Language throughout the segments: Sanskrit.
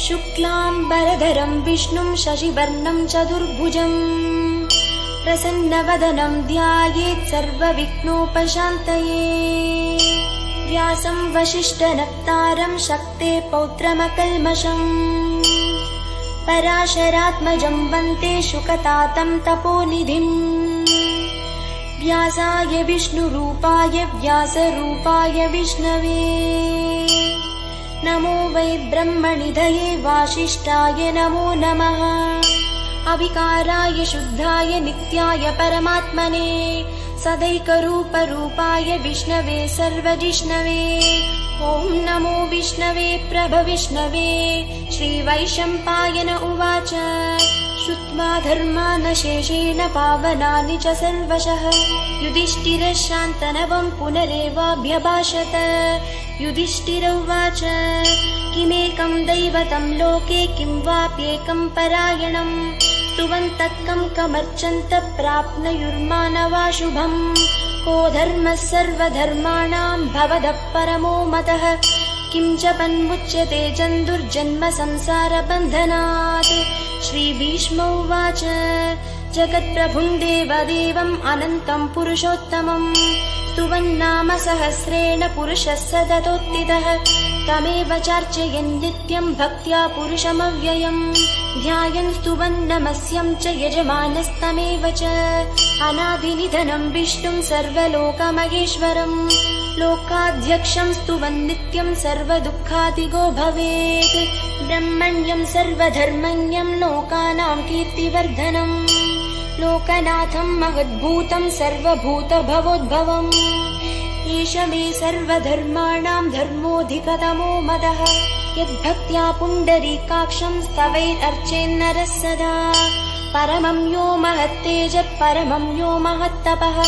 शुक्लाम्बरधरं विष्णुं शशिवर्णं चतुर्भुजं प्रसन्नवदनं ध्यायेत् सर्वविघ्नोपशान्तये। व्यासं वसिष्ठनप्तारं शक्ते पौत्रमकल्मषम् पराशरात्मजं वन्दे शुकतातं तपोनिधिम्। व्यासाय विष्णुरूपाय व्यासरूपाय विष्णवे नमो वै ब्रह्मनिधये वासिष्ठाय नमो नमः। अविकाराय शुद्धाय नित्याय परमात्मने सदैकरूपरूपाय विष्णवे सर्वजिष्णवे। ॐ नमो विष्णवे प्रभविष्णवे। श्रीवैशम्पायन उवाच श्रुत्वा धर्मान् शेषेण पावनानि च सर्वशः युधिष्ठिरः शान्तनवं पुनरेवाभ्यभाषत। युधिष्ठिर उवाच किमेकं दैवतं लोके किं वाप्येकं परायणम् स्तुवन्तः कमर्चन्त प्राप्नुयुर्मानवाशुभम्। को धर्मः सर्वधर्माणां भवदः परमो मतः किं जपन्मुच्यते जन्तुर्जन्म संसारबन्धनात्। श्रीभीष्म उवाच जगत्प्रभुं देवदेवम् अनन्तं पुरुषोत्तमम् स्तुवन्नाम सहस्रेण पुरुषः सततोत्थितः तमेव चार्चयन् नित्यं भक्त्या पुरुषमव्ययम्। ध्यायन् स्तुवन् नमस्यं च यजमानस्तमेव च अनादिनिधनं विष्णुं सर्वलोकमहेश्वरम्। लोकाध्यक्षं स्तुवन् नित्यं सर्वदुःखादिगो भवेत्। ब्रह्मण्यं सर्वधर्मण्यं लोकानां कीर्तिवर्धनम् लोकनाथं महद्भूतं सर्वभूतभवोद्भवम्। एष मे सर्वधर्माणां धर्मोऽधिकतमो मदः यद्भक्त्या पुण्डरीकाक्षं स्तवैरर्चेन्नरः सदा। परमं यो महत्तेजः परमं यो महत्तपः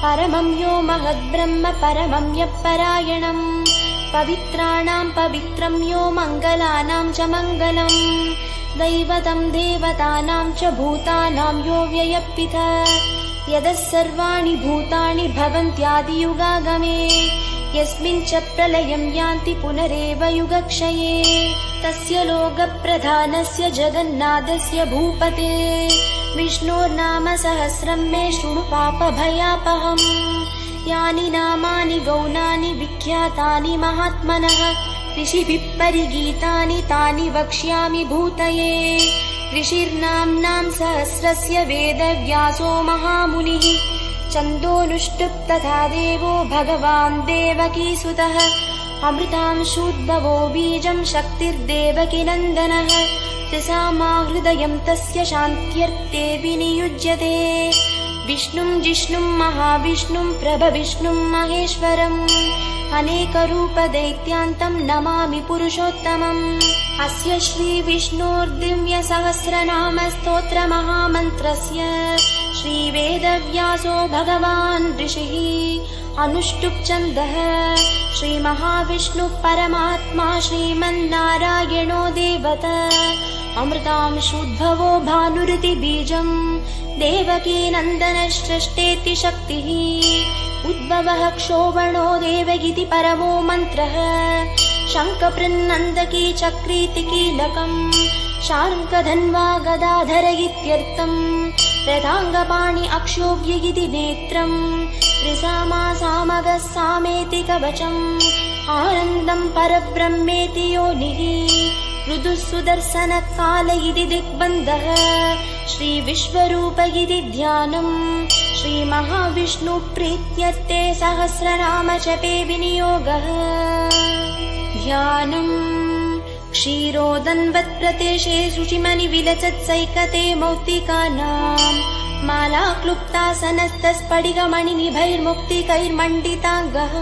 परमं यो महद्ब्रह्म परमं यः परायणम्। पवित्राणां पवित्रं यो मङ्गलानां च मङ्गलम् दैवतं देवतानां च भूतानां यो व्ययपितः यदः सर्वाणि भूतानि भवन्त्यादियुगागमे यस्मिन् च प्रलयं यान्ति पुनरेव युगक्षये। तस्य लोकप्रधानस्य जगन्नाथस्य भूपते विष्णोर्नाम सहस्रं मे शृणु पापभयापहम्। यानि नामानि गौणानि विख्यातानि महात्मनः ऋषिभिः परिगीतानि तानि वक्ष्यामि भूतये। ऋषिर्नाम्नां सहस्रस्य वेदव्यासो महामुनिः छन्दोनुष्टुप् तथा देवो भगवान् देवकीसुतः। अमृतांशूद्भवो बीजं शक्तिर्देवकीनन्दनः त्रिसामा हृदयं तस्य शान्त्यर्थे विनियुज्यते। विष्णुं जिष्णुं महाविष्णुं प्रभविष्णुं महेश्वरम् अनेकरूपदैत्यान्तं नमामि पुरुषोत्तमम्। अस्य श्रीविष्णोर्दिव्यसहस्रनामस्तोत्रमहामन्त्रस्य श्रीवेदव्यासो भगवान् ऋषिः अनुष्टुप् छन्दः। श्रीमहाविष्णुः परमात्मा श्रीमन्नारायणो देवता अमृतांशूद्भवो भानुरिति बीजम् देवकीनन्दनसृष्टेति शक्तिः उद्भवः क्षोभणो देवगिति परमो मन्त्रः। शङ्खपृन्नन्दकी चक्रीति कीलकम् शार्ङ्गधन्वा गदाधर इत्यर्थम्। रथाङ्गपाणि अक्षोभ्य इति नेत्रम् त्रिसामा सामगः सामेति कवचम्। आनन्दं परब्रह्मेति योनिः मृदुः सुदर्शनकाल इति दिग्बन्धः। श्रीविश्वरूप इति ध्यानम् श्रीमहाविष्णुप्रीत्यर्थे सहस्रनाम जपे विनियोगः। ध्यानम् क्षीरोदन्वत्प्रदेशे शुचिमणिविलसत्सैकते मौक्तिकानां माला क्लुप्तासनस्तस्फटिकमणिनिभैर्मुक्तिकैर्मण्डिताङ्गः।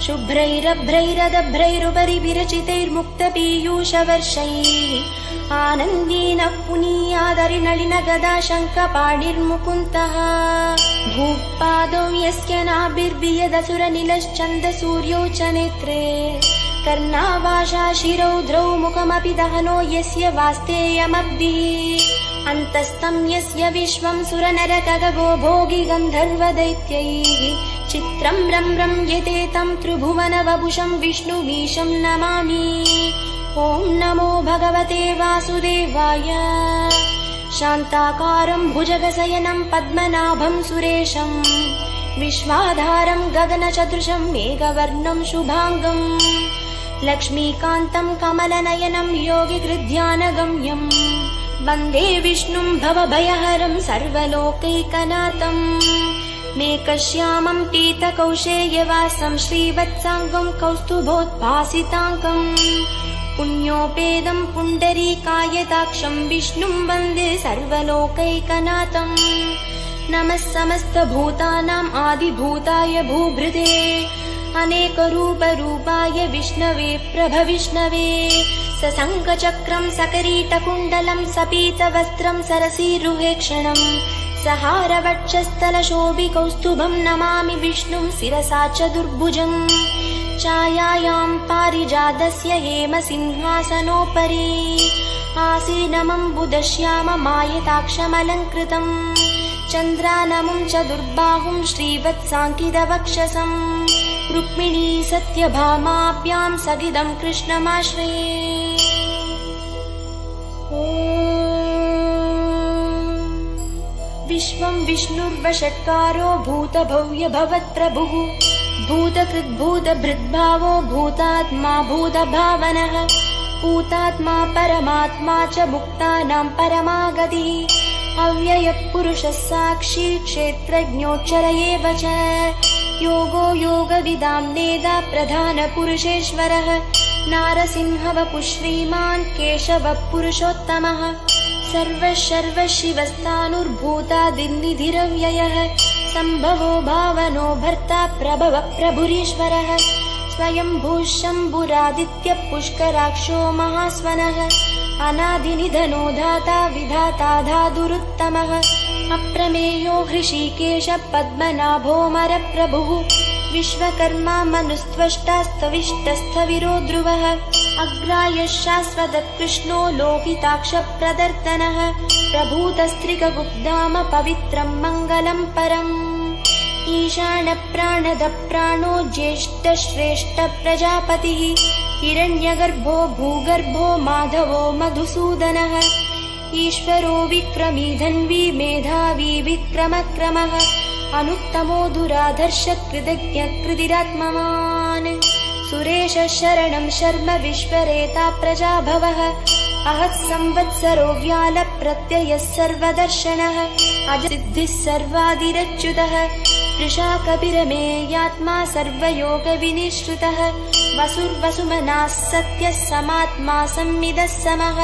शुभ्रैरभ्रैरदभ्रैरुपरि विरचितैर्मुक्तपीयूषवर्षैः आनन्दीनः पुनीयादरिनलिनगदा शङ्खपाणिर्मुकुन्दः। भूपादौ यस्य नाभिर्वियदसुरनिलश्चन्दसूर्यौ च नेत्रे कर्णावाशा शिरौद्रौ मुखमपि दहनो यस्य वास्तेयमब्धिः। अन्तस्तं यस्य विश्वं सुरनरकगो भोगि गन्धर्वदैत्यैः चित्रं रं रं यते तं त्रिभुवनवपुषं विष्णुमीशं नमामि। ॐ नमो भगवते वासुदेवाय। शान्ताकारं भुजगशयनं पद्मनाभं सुरेशं विश्वाधारं गगनसदृशं मेघवर्णं शुभांगं लक्ष्मीकान्तं कमलनयनं योगिकृध्यानगम्यं वन्दे विष्णुं भवभयहरं सर्वलोकैकनाथं मेघश्यामं पीतकौशेयवासं श्रीवत्साङ्गं कौस्तुभोद्भासिताङ्गं पुण्योपेदं पुण्डरीकायताक्षं विष्णुं वन्दे सर्वलोकैकनाथं नमः समस्तभूतानाम् आदिभूताय भूभृते अनेकरूपरूपाय विष्णवे प्रभविष्णवे सशङ्खचक्रं सकरीटकुण्डलं सपीतवस्त्रं सरसीरुहेक्षणं सहारवक्षस्थलशोभिकौस्तुभं नमामि विष्णुं शिरसा चतुर्भुजं छायायां पारिजातस्य हेमसिंहासनोपरि आसीनमम्बुदश्याममायताक्षमलङ्कृतं चन्द्रानमुं चतुर्बाहुं श्रीवत्साङ्कितवक्षसं रुक्मिणी सत्यभामाभ्यां सगिदं कृष्णमाश्रये। विश्वं विष्णुर्वषट्कारो भूतभव्यभवत्प्रभुः भूतकृद्भूतभृद्भावो भूतात्मा भूतभावनः भूतात्मा परमात्मा च मुक्तानां परमागतिः अव्ययः पुरुषः साक्षी क्षेत्रज्ञोच्चर एव च योगो योगविदां नेदा प्रधानपुरुषेश्वरः नारसिंहवपुः श्रीमान् केशवः पुरुषोत्तमः सर्वशिवस्तानुर्भूतादिर्निधिरव्ययः सम्भवो भावनो भर्ता प्रभवः प्रभुरीश्वरः स्वयंभूः शम्भुरादित्यः पुष्कराक्षो महास्वनः अनादिनिधनो धाता विधाता धातुरुत्तमः अप्रमेयो हृषीकेशः पद्मनाभोऽमरप्रभुः विश्वकर्मा मनुस्त्वष्टास्तविष्टस्थविरो ध्रुवः अग्रायः शाश्वतः कृष्णो लोकिताक्षप्रदर्तनः प्रभूतस्त्रिकगुप्धाम पवित्रं मङ्गलं परम् ईशानप्राणदः प्राणो ज्येष्ठश्रेष्ठ प्रजापतिः हिरण्यगर्भो भूगर्भो माधवो मधुसूदनः ईश्वरो विक्रमी धन्वी मेधावी विक्रमक्रमः अनुत्तमो दुराधर्ष कृतज्ञ कृतिरात्मवान् सुरेश शरणं शर्म विश्वरेता प्रजाभवः अहः संवत्सरो व्याल प्रत्ययः सर्वदर्शनः अजसिद्धिः सर्वादिरच्युतः वृषा कपिरमेयात्मा सर्वयोगविनिश्रुतः वसुर्वसुमनाः सत्यः समात्मा संविदः समः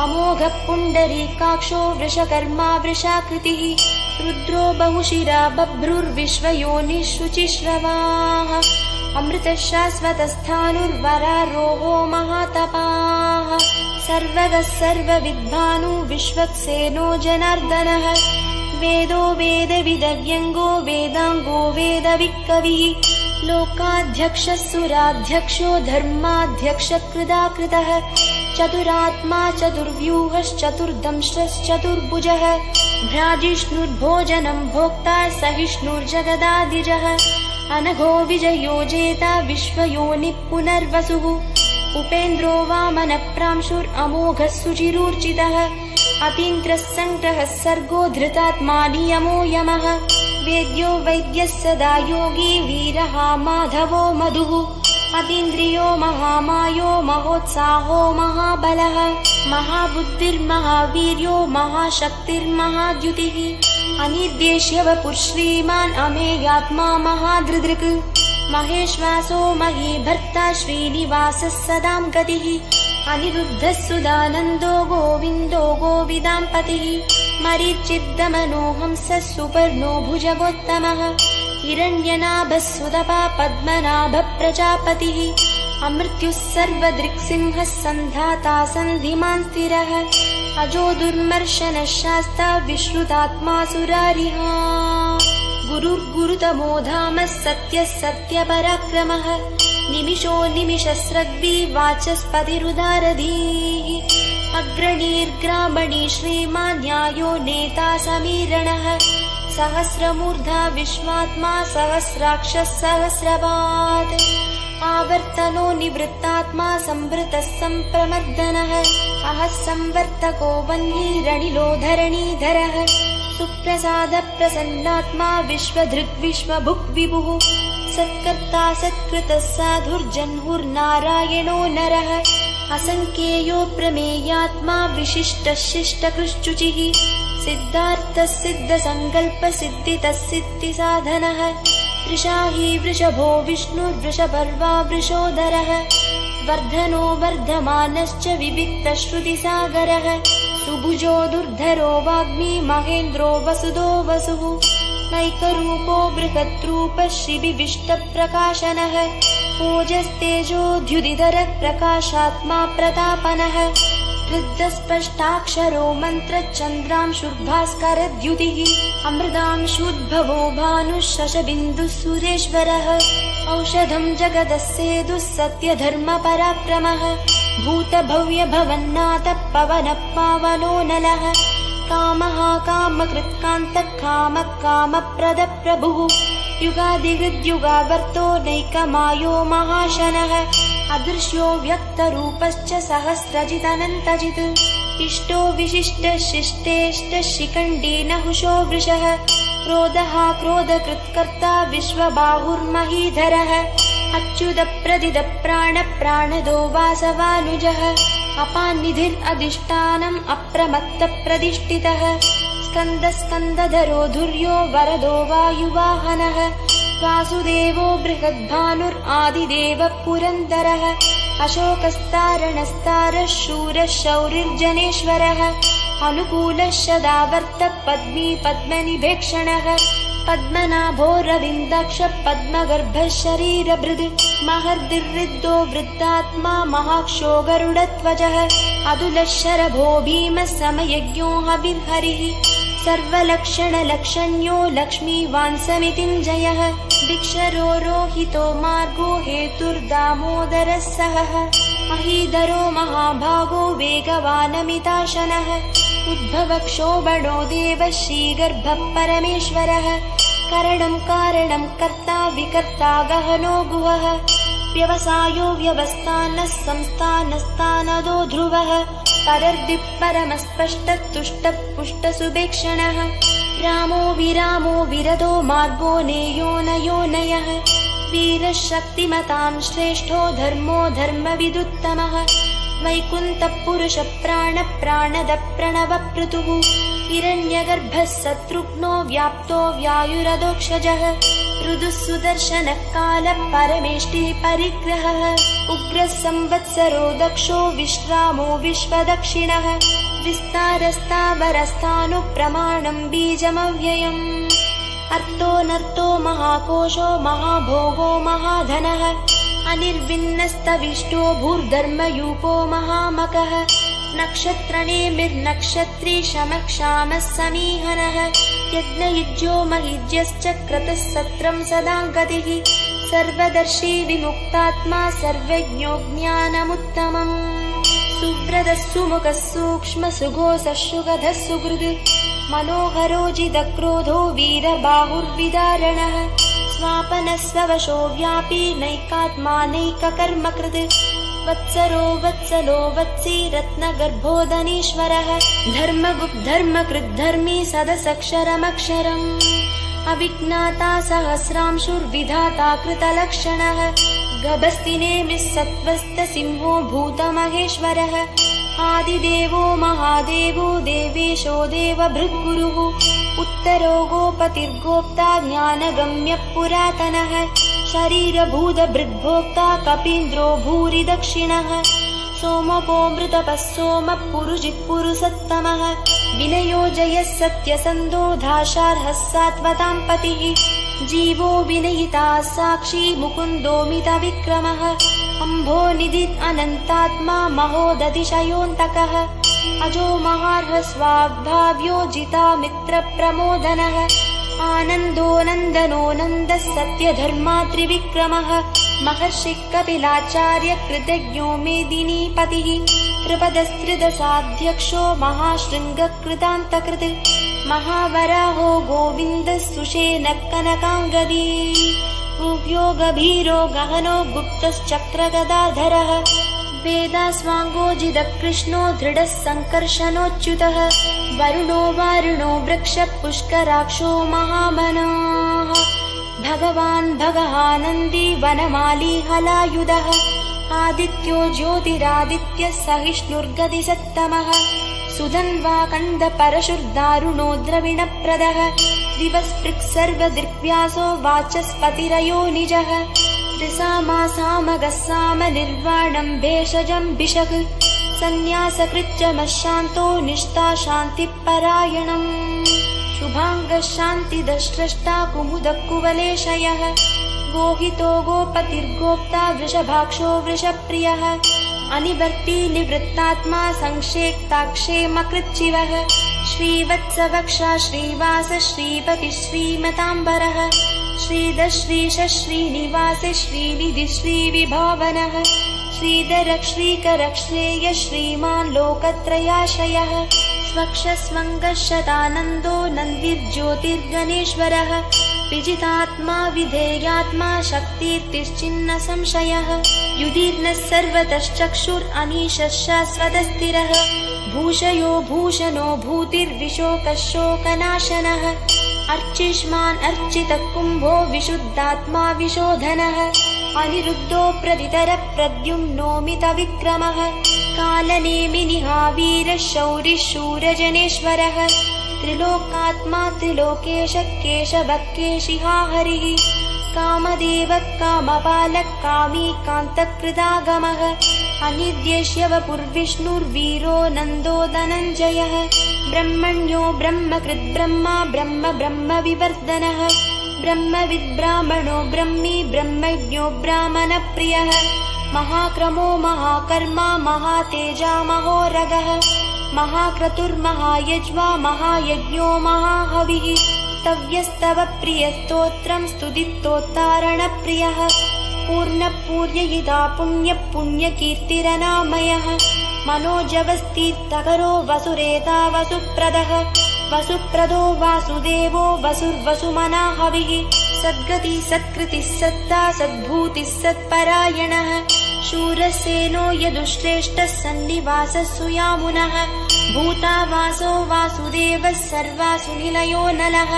अमोघः पुण्डरीकाक्षो वृषकर्मा वृषाकृतिः रुद्रो बहुशिरा बभ्रुर्विश्वयोनिः शुचिश्रवाः अमृतः शाश्वतस्थाणुर्वरारोहो महातपाः सर्वगः सर्वविद्भानु विश्वक्सेनो जनार्दनः वेदो वेदविदव्यङ्गो वेदाङ्गो वेदविक्कविः लोकाध्यक्षः सुराध्यक्षो धर्माध्यक्षकृदाकृतः चतुरात्मा चतुर्व्यूहश्चतुर्दंष्ट्रश्चतुर्भुजः भ्राजिष्णुर्भोजनं भोक्ता सहिष्णुर्जगदादिजः अनघो विजयो जेता विश्वयोनिः पुनर्वसुः उपेन्द्रो वामनप्रांशुरमोघः सुचिरूर्जितः अतीन्द्रः सङ्ग्रहः सर्गो धृतात्मा नियमो यमः वेद्यो वैद्यः सदा योगी वीरः माधवो मधुः अतीन्द्रियो महामायो महोत्साहो महाबलः महाबुद्धिर्महावीर्यो महाशक्तिर्महाद्युतिः अनिर्देश्य वपुः श्रीमान् अमेयात्मा महादृदृक् महेश्वासो महीभर्ता श्रीनिवासः सदां गतिः अनिरुद्धः सुदानन्दो गोविन्दो गोविदाम्पतिः मरीचिद्दमनो हंसः सुपर्णो भुजगोत्तमः हिरण्यनाभः सुदपा पद्मनाभः प्रजापतिः अमृत्युः सर्वदृक्सिंहः सन्धाता सन्धिमान् स्थिरः अजो दुर्मर्शनः शास्ता विश्रुतात्मा सुरारिः गुरुर्गुरुतमो धामः सत्यः सत्यपराक्रमः निमिषो निमिषस्रग्वी वाचस्पतिरुदारधीः अग्रणीर्ग्रामणी श्रीमान् न्यायो नेता समीरणः सहस्रमूर्धा विश्वात्मा सहस्राक्षः सहस्रपात् आवर्तनो निवृत्तात्मा संवृतः संप्रमर्दनः अहः संवर्तको वह्निरनिलो धरणीधरः सुप्रसाद प्रसन्नात्मा विश्वधृग्विश्वभुक् विभुः सत्कर्ता सत्कृतः साधुर्जह्नुर्नारायणो नरः असङ्ख्येयो प्रमेयात्मा विशिष्टः शिष्टकृच्छुचिः सिद्धार्थः सिद्धसङ्कल्पः सिद्धितः सिद्धिसाधनः वृषाही वृषभो विष्णुर्वृषपर्वा वृषोदरः वर्धनो वर्धमानश्च विविक्तश्रुतिसागरः सुभुजो दुर्धरो वाग्मी महेन्द्रो वसुदो वसुः नैकरूपो बृहद्रूपः श्रीविविष्टप्रकाशनः ओजस्तेजोद्युदिधरः प्रकाशात्मा प्रतापनः वृद्धस्पष्टाक्षरो मन्त्रश्चन्द्रांशुर्भास्करद्युतिः अमृतांशुद्भवो भानुः शशबिन्दुः सुरेश्वरः औषधं जगदस्येदुः सत्यधर्मपराक्रमः भूतभव्यभवन्नाथः पवनः पावनो नलः कामः कामकृत्कान्तः कामः कामप्रदः प्रभुः युगादिहृद्युगावर्तो नैकमायो महाशनः अदृश्यो व्यक्तरूपश्च सहस्रजिदनन्तजित् इष्टो विशिष्टशिष्टेष्टः शिखण्डी नहुषो वृषः क्रोधः क्रोधकृत्कर्ता विश्वबाहुर्महीधरः अच्युतप्रदिदप्राणप्राणदो वासवानुजः अपान्निधिरधिष्ठानम् अप्रमत्तप्रतिष्ठितः स्कन्दस्कन्दधरो धुर्यो वरदो वायुवाहनः वासुदेवो बृहद्भानुरादिदेवः पुरन्दरः अशोकस्तारणस्तारः शूरः शौरिर्जनेश्वरः अनुकूलः सदावर्तः पद्मी पद्मनिभेक्षणः पद्मनाभो रविन्दाक्षः पद्मगर्भः शरीरभृद् महर्दिर्वृद्धो वृद्धात्मा महाक्षो गरुडध्वजः अदुलः शरभो भीमः समयज्ञो हविर्हरिः सर्वलक्षणलक्षण्यो लक्ष्मीवान् समितिञ्जयः दिक्षरो रोहितो मार्गो हेतुर्दामोदरः सहः महीधरो महाभागो वेगवानमिताशनः उद्भवक्षोभणो देवः श्रीगर्भः परमेश्वरः करणं कारणं कर्ता विकर्ता गहनो गुहः व्यवसायो व्यवस्थानः संस्थानस्तानदो ध्रुवः परर्दिः परमस्पष्टतुष्टः पुष्टसुभेक्षणः रामो विरामो विरदो मार्गो नेयो नयोनयः वीरः शक्तिमतां श्रेष्ठो धर्मो धर्मविदुत्तमः वैकुण्ठः पुरुषः प्राणः प्रणवः पृथुः हिरण्यगर्भः शत्रुघ्नो व्याप्तो व्यायुरधोक्षजः ऋदुः सुदर्शनः कालः परमेष्टिः परिग्रहः उग्रः संवत्सरो दक्षो विश्रामो विश्वदक्षिणः विस्तारस्तावरस्थाणुः प्रमाणं बीजमव्ययम् अर्थोऽनर्थो महाकोशो महाभोगो महाधनः अनिर्विन्नस्तविष्टो भूर्धर्मयूपो महामकः नक्षत्रनेमिर्नक्षत्री शमक्षामः समीहनः यज्ञयुज्यो महीज्यश्च क्रतुः सत्रं सदा गतिः सर्वदर्शी विमुक्तात्मा सर्वज्ञो ज्ञानमुत्तमम् सुव्रतः सुमुखः सूक्ष्म सुघोषः सुगधः सुहृद् मनोहरो जिदक्रोधो वीरबाहुर्विदारणः स्वापनः स्ववशो व्यापी नैकात्मा नैककर्मकृत् वत्सरो वत्सलो वत्सी रत्नगर्भोदनीश्वरः धर्मगुप्धर्मकृद्धर्मी सदसक्षरमक्षरम् अविज्ञाता सहस्रांशुर्विधाता कृतलक्षणः गभस्तिनेमिः सत्त्वस्तसिंहो भूतमहेश्वरः आदिदेवो महादेवो देवेशो देवभृद्गुरुः उत्तरो गोपतिर्गोप्ता ज्ञानगम्यः पुरातनः शरीरभूतभृद्भोक्ता कपीन्द्रो भूरि दक्षिणः सोमपोऽमृतपः सोमः पुरुजित्पुरुषोत्तमः विनयो जयः सत्यसन्धो दाशार्हः सात्वतां पतिः जीवो विनयिता साक्षी मुकुन्दो मितविक्रमः अम्भोनिधि अनन्तात्मा महोदतिशयोऽन्तकः अजो महार्हस्वाग्भाव्यो जिता मित्रप्रमोदनः आनन्दो नन्दनो नन्दः सत्यधर्मात्रिविक्रमः महर्षिः कपिलाचार्य कृतज्ञो मेदिनीपतिः त्रिपदस्त्रिदशाध्यक्षो महाशृङ्गकृतान्तकृत् महावराहो गोविन्दः सुषेणः कनकाङ्गदी गुह्यो गभीरो गहनो गुप्तश्चक्रगदाधरः वेदास्वाङ्गोजितकृष्णो दृढः सङ्कर्षणोच्युतः वरुणो वारुणो वृक्षपुष्कराक्षो महामनाः भगवान् भगहानन्दी वनमाली हलायुधः आदित्यो ज्योतिरादित्यः सहिष्णुर्गतिसत्तमः सुधन्वा कन्दपरशुर्दारुणो द्रविणप्रदः दिवस्पृक् सर्वदृग्व्यासो वाचस्पतिरयो निजः त्रिसामासामगः सामनिर्वाणं भेषजं भिषक् सन्न्यासकृत्यमशान्तो निष्ठा शान्तिपरायणम् शुभाङ्गः शान्तिदस्रष्टा कुमुदकुवलेशयः गोहितो गोपतिर्गोप्ता वृषभाक्षो वृषप्रियः अनिवर्ती निवृत्तात्मा संक्षेप्ताक्षेमकृच्छिवः श्रीवत्सवक्षा श्रीवास श्रीपति श्रीमताम्बरः श्रीधर श्रीश श्रीनिवास श्रीनिधि श्रीविभावनः श्रीधर श्रीकर श्रेय श्रीमान् लोकत्रयाशयः स्वक्षस्वङ्गशतानन्दो नन्दिर्ज्योतिर्गणेश्वरः विजितात्मा विधेयात्मा शक्तिर्तिश्चिन्न संशयः युधिर्नः सर्वतश्चक्षुरनीशः शाश्वतस्थिरः भूषयो भूषणो भूतिर्विशोकशोकनाशनः अर्चिष्मान् अर्चितः कुम्भो विशुद्धात्मा विशोधनः अनिरुद्धो प्रद्युम्नोमितविक्रमः कालनेमिनिहावीरः शौरिः शूरजनेश्वरः त्रिलोकात्मा त्रिलोकेशः केशवः केशिहा हरिः कामदेवः कामपालः कामी कान्तकृतागमः अनिद्येष्यवपुर्विष्णुर्वीरो नन्दो धनञ्जयः ब्रह्मण्यो ब्रह्मकृद्ब्रह्मा ब्रह्म ब्रह्मविवर्धनः ब्रह्मविद्ब्राह्मणो ब्रह्मी ब्रह्मज्ञो ब्राह्मणप्रियः महाक्रमो महाकर्मा महातेजा महोरगः महाक्रतुर्महायज्वा महायज्ञो महाहविः तव्यस्तव प्रियस्तोत्रं स्तुतिस्तोत्तारणप्रियः पूर्णपूर्ययिता पुण्यपुण्यकीर्तिरनामयः मनोजवस्तीर्थकरो वसुरेता वसुप्रदः वसुप्रदो वासुदेवो वसुर्वसुमनाहविः सद्गति सत्कृतिः सत्ता सद्भूतिः सत्परायणः शूरसेनो यदुश्रेष्ठः सन्निवासः सुयामुनः भूतावासो वासुदेवः सर्वासुनिलयो नलः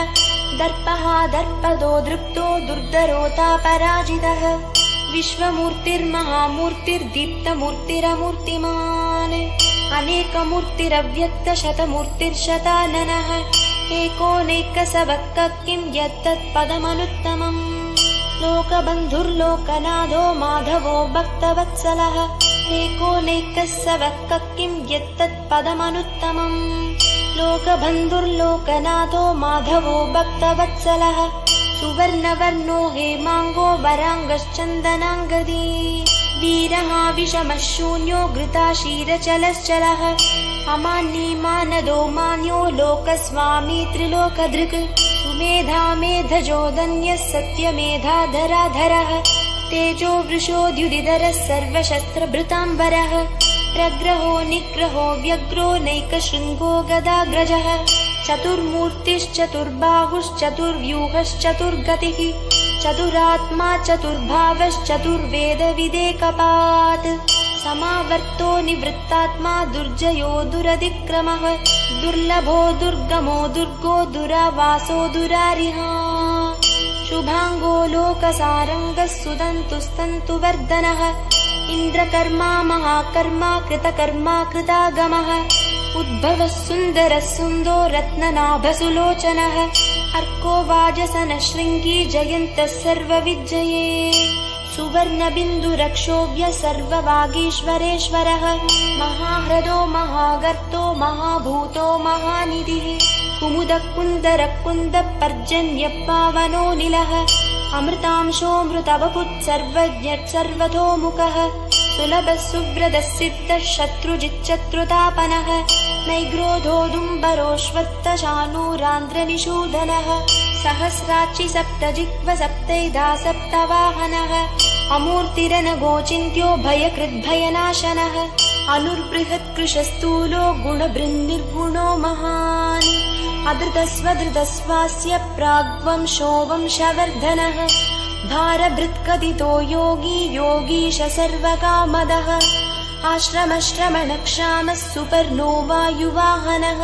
दर्पः दर्पदो दृप्तो दुर्धरोता पराजितः विश्वमूर्तिर्महामूर्तिर्दीप्तमूर्तिरमूर्तिमान् अनेकमूर्तिरव्यक्तशतमूर्तिर्शताननः एकोनैकसवक्क किं यत्तत्पदमनुत्तमम् लोकबन्धुर्लोकनाथो माधवो भक्तवत्सलः एकोनैकसवक्क किं यत्तत्पदमनुत्तमम् लोकबन्धुर्लोकनाथो माधवो भक्तवत्सलः सुवर्णवर्णो हेमाङ्गो वराङ्गश्चन्दनाङ्गदी वीरः विषमः शून्यो घृताशीरचलश्चलः अमान्यमानदो मान्यो लोकस्वामी त्रिलोकधृक् सुमेधा मेधजोदन्यः सत्यमेधाधराधरः तेजो वृषोद्युदिधरः सर्वशस्त्रभृताम्बरः प्रग्रहो निग्रहो व्यग्रो नैकशृङ्गो गदाग्रजः चतुर्मूर्तिश्चतुर्बाहुश्चतुर्व्यूहश्चतुर्गतिः चतुरात्मा चतुर्भावश्चतुर्वेदविदेकपात् समावर्तो निवृत्तात्मा दुर्जयो दुरतिक्रमः दुर्लभो दुर्गमो दुर्गो दुरावासो दुरारिहा शुभाङ्गो लोकसारङ्गः सुदन्तुस्तन्तुवर्धनः इन्द्रकर्मा महाकर्मा कृतकर्मा कृतागमः उद्भवः सुन्दरः सुन्दो रत्ननाभसुलोचनः अर्को वाजसनः शृङ्गी जयन्तः सर्वविजये सुवर्णबिन्दुरक्षोभ्य सर्ववागीश्वरेश्वरः महाह्रदो महागर्तो महाभूतो महानिधिः कुमुदः कुन्दरः कुन्दः पर्जन्यः पावनो निलः अमृतांशोऽमृतवपुः सर्वज्ञः सर्वतोमुखः सुलभः सुव्रतः सिद्धः शत्रुजिच्चत्रुतापनः नैग्रोधोदुम्बरोऽश्वत्थशानूरान्ध्रनिषूदनः सहस्राक्षि सप्तजिह्व सप्तैधा सप्तवाहनः अमूर्तिरनगोचिन्त्यो भयकृद्भयनाशनः अनुर्बृहत्कृशस्थूलो गुणबृन्निर्गुणो महान् अधृतस्वधृतस्वास्य प्राग्वंशो वंशवर्धनः भारभृत्कथितो योगी योगीश सर्वकामदः आश्रमश्रमणक्षामः सुपर्णो वायुवाहनः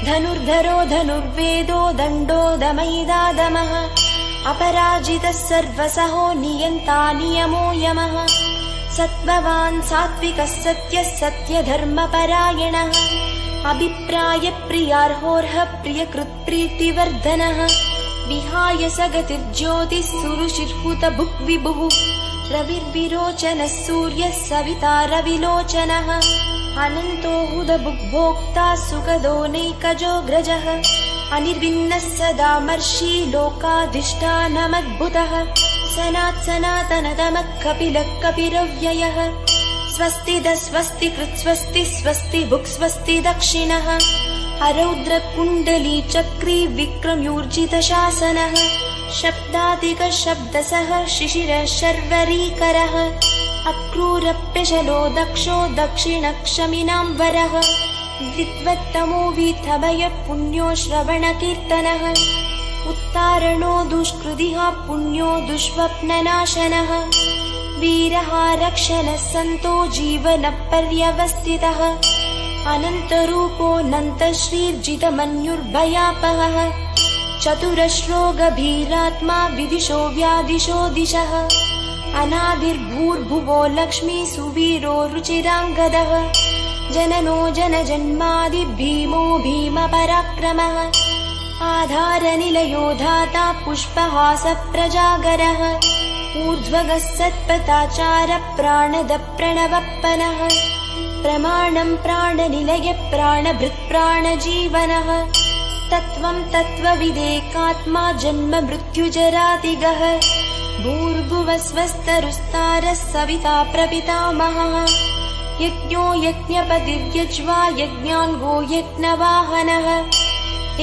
धनुर्धरो धनुर्वेदो दण्डो दमैदादमः अपराजितः सर्वसहो नियन्ता नियमो यमः सत्त्ववान् सात्विकः सत्यः सत्यधर्मपरायणः अभिप्रायप्रियार्होर्ह प्रियकृत्प्रीतिवर्धनः विहाय सगतिर्ज्योतिः सुरुचिर्हुतभुग्विभुः रविर्विरोचनः सूर्यः सविता रविलोचनः अनन्तो हुतभुग्भोक्ता सुखदो नैकजोऽग्रजः अनिर्विन्नः सदा मर्षि लोकाधिष्ठानमद्भुतः सनातनतमः कपिलः कपिरव्ययः स्वस्तिदः स्वस्तिकृत् स्वस्ति स्वस्ति भुक् स्वस्ति दक्षिणः अरौद्रकुण्डली चक्री विक्रम्यूर्जितशासनः शब्दादिकः शब्दसः शिशिरः शर्वरीकरः अक्रूरप्यशलो दक्षो दक्षिणक्षमिनाम्बरः विद्वत्तमो वीथभयः पुण्यो श्रवणकीर्तनः उत्तारणो दुष्कृतिः पुण्यो दुष्स्वप्ननाशनः वीरः रक्षणः सन्तो जीवनपर्यवस्थितः अनन्तरूपोऽनन्तश्रीर्जितमन्युर्भयापहः चतुरश्रोगभीरात्मा विदिशो व्यादिशो दिशः अनादिर्भूर्भुवो लक्ष्मी सुवीरो रुचिराङ्गदः जननो जनजन्मादि भीमो भीमपराक्रमः आधारनिलयो धाता पुष्पहासप्रजागरः ऊर्ध्वगः सत्पथाचारः प्राणदप्रणवप्पनः प्रमाणं प्राणनिलय प्राणभृत्प्राणजीवनः तत्त्वं तत्त्वविदेकात्मा जन्म मृत्युजरादिगः भूर्भुवस्वस्तरुस्तारः सविता प्रपितामहः यज्ञो यज्ञपतिर्यज्वा यज्ञाङ्गो यज्ञवाहनः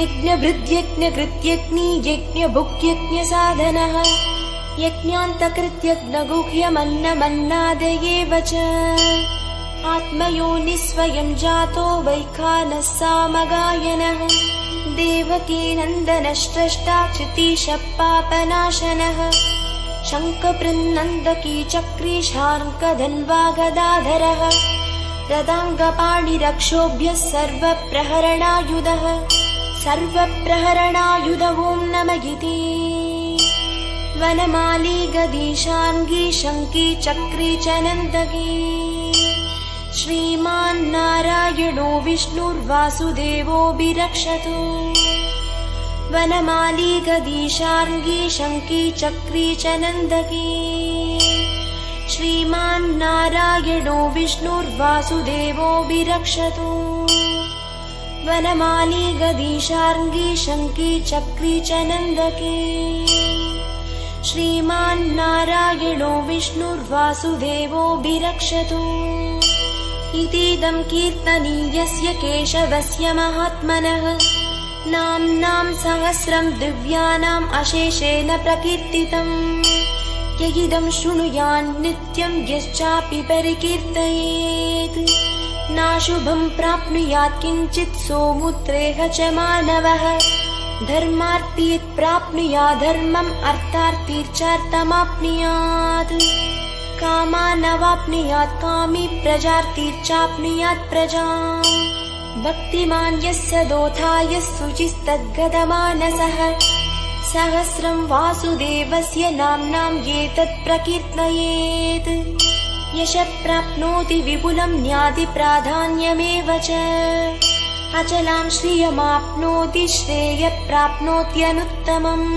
यज्ञभृद्यज्ञकृत्यग्नि यज्ञभुक्यज्ञसाधनः यज्ञान्तकृत्यज्ञगुह्यमन्नमन्नादयेव च आत्मयोनिस्वयं जातो वैखानः सामगायनः देवकीनन्दनश्रेष्ठाच्युतीशः पापनाशनः शङ्खपृन्नन्दकी चक्री शार्ङ्गधन्वागदाधरः रदाङ्गपाणिरक्षोभ्यः सर्वप्रहरणायुधः सर्वप्रहरणायुध ॐ नमः इति वनमाली गदी शार्ङ्गी शङ्की चक्री च नन्दकी श्रीमान्नारायणो विष्णुर्वासुदेवोऽभिरक्षतु वनमाली गदी शार्ङ्गी शङ्की चक्री च नन्दकी श्रीमान्नारायणो विष्णुर्वासुदेवोऽभिरक्षतु वनमाली गदी शार्ङ्गी शङ्की चक्री च नन्दकी श्रीमान्नारायणो विष्णुर्वासुदेवोऽभिरक्षतु इतीदं कीर्तनीयस्य केशवस्य महात्मनः नाम्नां सहस्रं दिव्यानाम् अशेषेण प्रकीर्तितम् यदिदं शृणुयान् नित्यं यश्चापि परिकीर्तयेत् नाशुभं प्राप्नुयात् किञ्चित् सोमुत्रेह च मानवः धर्मार्थीत् प्राप्नुयात् धर्मम् अर्थार्थीर्चार्थमाप्नुयात् कामानवाप्नुयात् कामी प्रजार्थीर्चाप्नुयात् प्रजाम् भक्तिमान् यस्य दोथाय शुचिस्तद्गतमानसः सहस्रं वासुदेवस्य नाम्नां एतत् प्रकीर्तयेत् यशः प्राप्नोति विपुलं न्यादिप्राधान्यमेव च अचलां श्रियमाप्नोति श्रेयः प्राप्नोत्यनुत्तमम्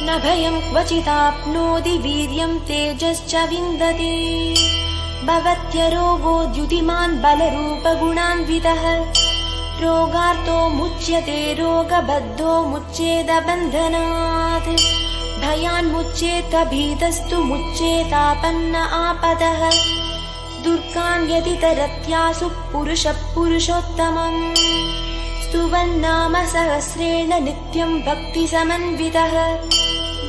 न भयं क्वचिदाप्नोति वीर्यं तेजश्च विन्दति भवत्यरोगो द्युतिमान् बलरूपगुणान्वितः रोगार्तो मुच्यते रोगबद्धो मुच्येदबन्धनात् भयान्मुच्येत भीतस्तु मुच्येतापन्न आपदः दुर्गान् यदि तरत्यासु पुरुषः पुरुषोत्तमम् स्तुवन्नाम सहस्रेण नित्यं भक्तिसमन्वितः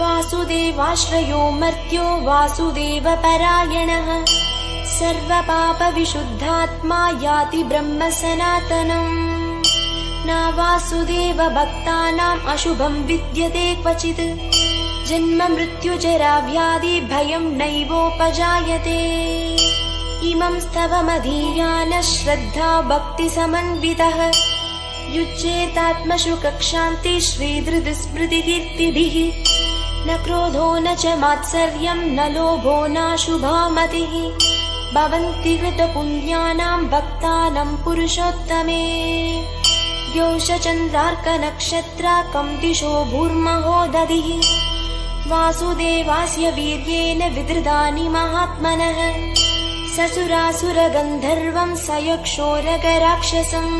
वासुदेवाश्रयो मर्त्यो वासुदेवपरायणः सर्वपापविशुद्धात्मा याति ब्रह्म सनातनम् न वासुदेव भक्तानाम् अशुभं विद्यते क्वचित् जन्म मृत्युजरा व्याधि भयं नैवोपजायते। इमं स्तवमधीयानः श्रद्धा भक्तिसमन्वितः युज्येतात्मशु कक्षान्ति श्रीधृतिस्मृतिकीर्तिभिः। न क्रोधो न च मात्सर्यं न लोभो नाशुभा मतिः भवन्ति कृतपुण्यानां भक्तानां पुरुषोत्तमे। द्यौषचन्द्रार्कनक्षत्राकं दिशो भूर्महो दधिः वासुदेवास्य वीर्येण विधृतानि महात्मनः। ससुरासुरगन्धर्वं स यक्षोरगराक्षसम्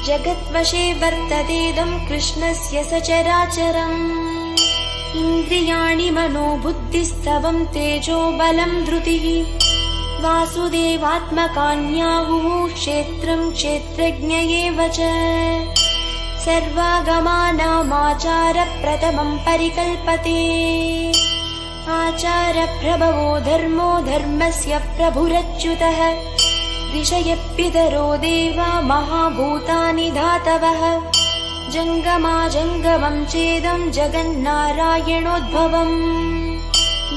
जगद्वशे वर्ततेदं कृष्णस्य सचराचरम्। इन्द्रियाणि मनो बुद्धिस्तवं तेजो बलं धृतिः वासुदेवात्मकान्याहुः क्षेत्रं क्षेत्रज्ञ एव च। सर्वागमानामाचारप्रथमं परिकल्पते आचारप्रभवो धर्मो धर्मस्य प्रभुरच्युतः। ऋषयपितरो देवा महाभूतानि धातवः जङ्गमाजङ्गमं चेदं जगन्नारायणोद्भवम्।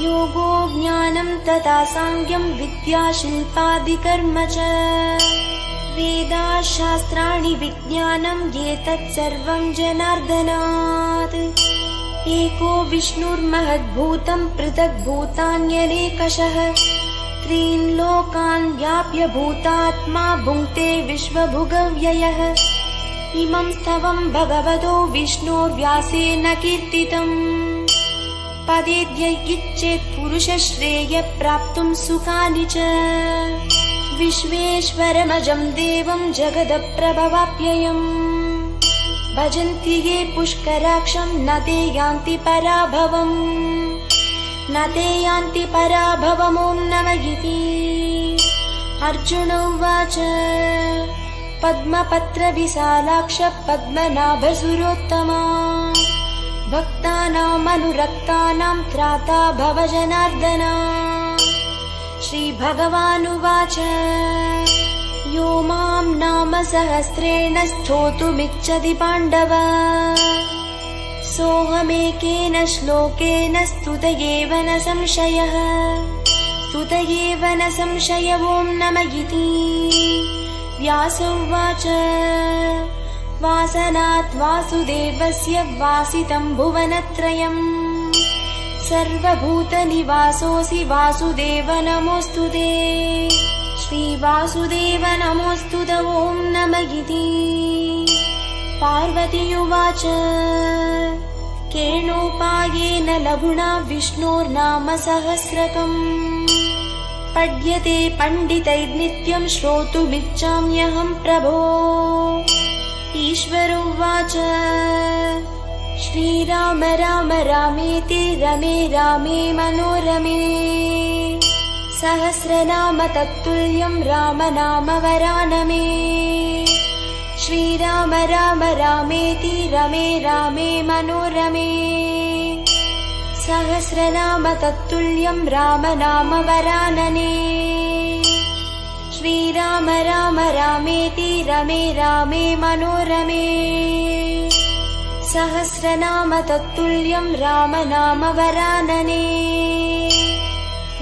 योगो ज्ञानं तथा साङ्ख्यं विद्या शिल्पादिकर्म च वेदाशास्त्राणि विज्ञानं एतत् सर्वं जनार्दनात्। एको विष्णुर्महद्भूतं पृथग्भूतान्यनेकशः त्रीन् लोकान् व्याप्य भूतात्मा भुङ्क्ते विश्वभुगव्ययः। इमं स्तवं भगवतो विष्णोर्व्यासेन कीर्तितम् पदेद्यैच्छेत् पुरुषश्रेय प्राप्तुं सुखानि च। विश्वेश्वरमजं देवं जगदप्रभवाप्ययम् भजन्ति ये पुष्कराक्षं न ते यान्ति पराभवम् न ते यान्ति पराभवम्। ॐ नमः इति। अर्जुन उवाच पद्मपत्रविशालाक्ष पद्मनाभसुरोत्तमा भक्तानामनुरक्तानां त्राता भव जनार्दन। श्रीभगवानुवाच यो मां नाम सहस्रेण स्तोतुमिच्छति पाण्डव सोऽहमेकेन श्लोकेन स्तुत एव न संशयः स्तुत एव न संशय। ॐ नमः इति। व्यास उवाच वासनात् वासुदेवस्य वासितं भुवनत्रयम् सर्वभूतनिवासोऽसि वासुदेव नमोऽस्तुते। श्रीवासुदेव नमोऽस्तुते। ॐ नमः इति। पार्वती उवाच केनोपायेन लघुना विष्णोर्नाम सहस्रकम् पठ्यते पण्डितैर्नित्यं श्रोतुमिच्छाम्यहं प्रभो। ईश्वर उवाच श्रीराम राम रामेति रमे रामे मनोरमे सहस्रनाम तत्तुल्यं राम नाम वरानमे। श्रीराम राम रामेति रमे रामे मनोरमे सहस्रनाम तत्तुल्यं राम नाम वरानने। श्रीराम राम रामेति रमे रामे मनोरमे सहस्रनाम तत्तुल्यं राम नाम वरानने।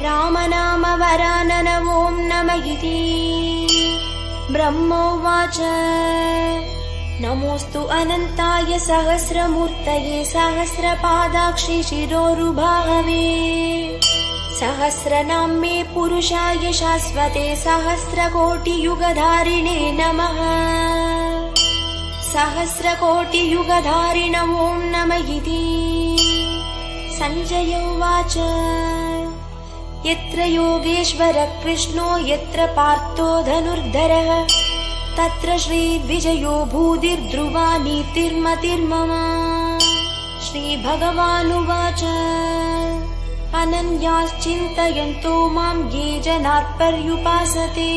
राम नाम वरानन। ॐ नमः इति। ब्रह्मोवाच नमोऽस्तु अनन्ताय सहस्रमूर्तये सहस्रपादाक्षि शिरोरुबाहवे सहस्रनाम्ये पुरुषाय शाश्वते सहस्रकोटियुगधारिणे नमः। सहस्रकोटियुगधारिण। ॐ नमः इति। सञ्जय उवाच यत्र योगेश्वरः कृष्णो यत्र पार्थो धनुर्धरः तत्र श्रीद्विजयो भूतिर्ध्रुवा नीतिर्मतिर्मम। श्रीभगवानुवाच अनन्याश्चिन्तयन्तो मां ये जनाः पर्युपासते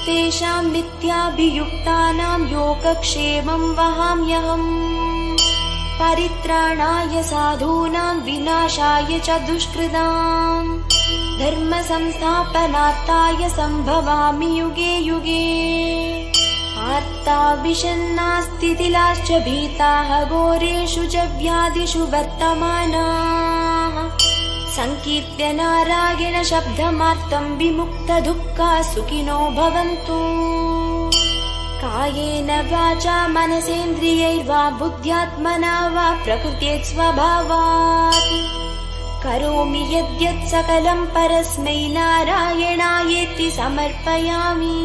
तेषां नित्याभियुक्तानां योगक्षेमं वहाम्यहम्। परित्राणाय साधूनां विनाशाय च दुष्कृतां धर्म संस्थापनार्थाय संभवामि युगे युगे। आर्ता विषन्नास्तितिलाश्च भीताः घोरेषु च व्याधिषु वर्तमानाः संकीर्त्य नारायण शब्दमार्तं विमुक्तदुःखा सुखिनो भवन्तु। कायेन वाचा मनसेन्द्रियैर्वा बुद्ध्यात्मना वा प्रकृते स्वभावात् करोमि यद्यत् सकलं परस्मै नारायणायेति समर्पयामि।